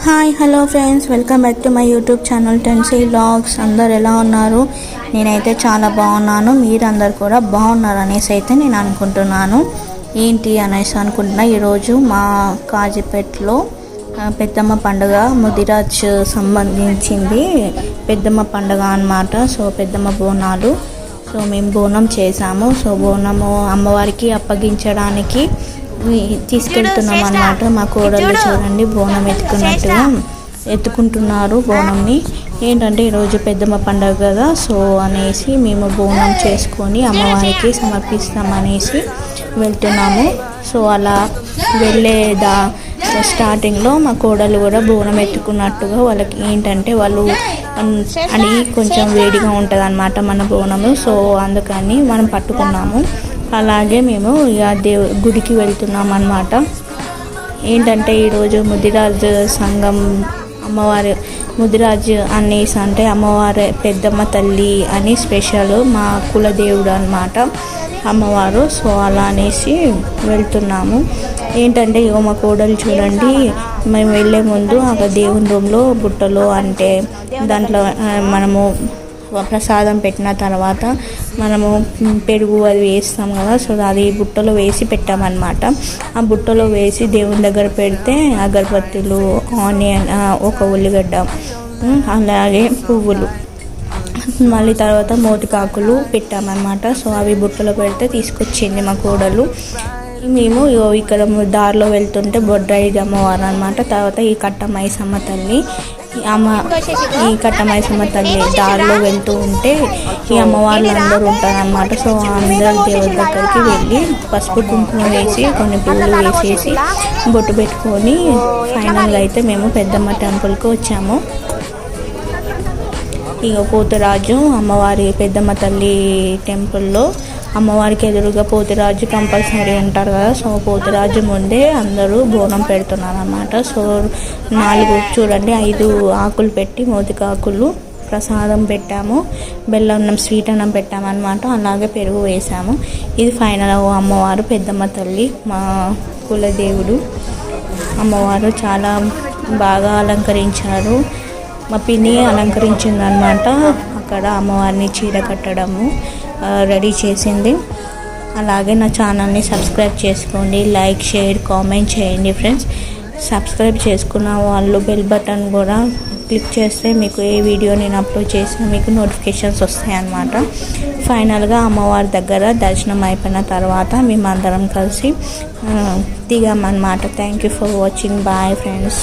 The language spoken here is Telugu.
Hi hello friends, welcome back to my YouTube channel Tennessee vlogs. అందరు ఎలా ఉన్నారు? నేనైతే చాలా బాగున్నాను. మీరందరు కూడా బాగున్నారు అనేసి అయితే నేను అనుకుంటున్నాను. ఏంటి అనేసి అనుకుంటున్నా, ఈరోజు మా కాజీపేటలో పెద్దమ్మ పండుగ ముదిరాజ్ సంబంధించింది పెద్దమ్మ పండుగ అన్నమాట. సో పెద్దమ్మ బోనాలు, సో మేము బోనం చేసాము. సో బోనము అమ్మవారికి అప్పగించడానికి తీసుకెళ్తున్నాం అన్నమాట. మా కోడళ్ళు చూడండి బోనం ఎత్తుకుంటున్నారు బోనంని. ఏంటంటే ఈరోజు పెద్దమ్మ పండుగ కదా, సో అనేసి మేము బోనం చేసుకొని అమ్మవారికి సమర్పిస్తామనేసి వెళ్తున్నాము. సో అలా వెళ్ళేదా స్టార్టింగ్లో మా కోడలు కూడా బోనం ఎత్తుకున్నట్టుగా వాళ్ళకి ఏంటంటే వాళ్ళు అని కొంచెం వేడిగా ఉంటుంది అన్నమాట మన బోనము. సో అందుకని మనం పట్టుకున్నాము. అలాగే మేము ఇక గుడికి వెళ్తున్నాం అన్నమాట. ఏంటంటే ఈరోజు ముదిరాజ్ సంఘం అమ్మవారి ముదిరాజ్ అనేసి అంటే అమ్మవారి పెద్దమ్మ తల్లి అని స్పెషల్, మా కులదేవుడు అన్నమాట అమ్మవారు. సో అలా అనేసి వెళ్తున్నాము. ఏంటంటే ఇగో మా కోడలు చూడండి, మేము వెళ్ళే ముందు అక్కడ దేవుని రూమ్లో బుట్టలో అంటే దాంట్లో మనము ప్రసాదం పెట్టిన తర్వాత మనము పెరుగు అది వేస్తాం కదా, సో అది బుట్టలో వేసి పెట్టామన్నమాట. ఆ బుట్టలో వేసి దేవుని దగ్గర పెడితే అగరబత్తులు, ఆనియన్, ఒక ఉల్లిగడ్డ, అలాగే పువ్వులు, మళ్ళీ తర్వాత మోతికాకులు పెట్టామన్నమాట. సో అవి బుట్టలో పెడితే తీసుకొచ్చింది మా కోడలు. మేము ఇక్కడ దారిలో వెళ్తుంటే బొడ్రాయి అమ్మవారు అన్నమాట. తర్వాత ఈ కట్టమైసమ్మ తల్లి ఈ కట్టమైసమ్మ తల్లి దారిలో వెళ్తూ ఉంటే ఈ అమ్మవార్లు అందరూ ఉంటారన్నమాట. సో అందరు దేవుడి దగ్గరికి వెళ్ళి పసుపు కుంకుమ వేసి కొన్ని పువ్వులు వేసేసి బొట్టు పెట్టుకొని ఫైనల్గా అయితే మేము పెద్దమ్మ టెంపుల్కి వచ్చాము. ఇక పోతురాజు అమ్మవారి పెద్దమ్మ తల్లి టెంపుల్లో అమ్మవారికి ఎదురుగా పోతురాజు కంపల్సరీ ఉంటారు కదా. సో పోతురాజు ముందే అందరూ బోనం పెడుతున్నారు అన్నమాట. సో 4 చూడండి 5 ఆకులు పెట్టి మోతికాకులు ప్రసాదం పెట్టాము, బెల్లం స్వీట్ అన్నం పెట్టామన్నమాట. అలాగే పెరుగు వేసాము. ఇది ఫైనల్ అమ్మవారు పెద్దమ్మ తల్లి, మా కులదేవుడు అమ్మవారు. చాలా బాగా అలంకరించారు. మా పిన్ని అలంకరించింది అన్నమాట. అక్కడ అమ్మవారిని చీర కట్టడము రెడీ చేసింది. అలాగే నా ఛానల్ని సబ్స్క్రైబ్ చేసుకోండి, లైక్, షేర్, కామెంట్ చేయండి ఫ్రెండ్స్. సబ్స్క్రైబ్ చేసుకున్న వాళ్ళు బెల్ బటన్ కూడా క్లిక్ చేస్తే మీకు ఏ వీడియో నేను అప్లోడ్ చేసినా మీకు నోటిఫికేషన్స్ వస్తాయి అన్నమాట. ఫైనల్గా అమ్మవారి దగ్గర దర్శనం అయిపోయిన తర్వాత మేమందరం కలిసి దిగామన్నమాట. Thank you for watching. Bye friends.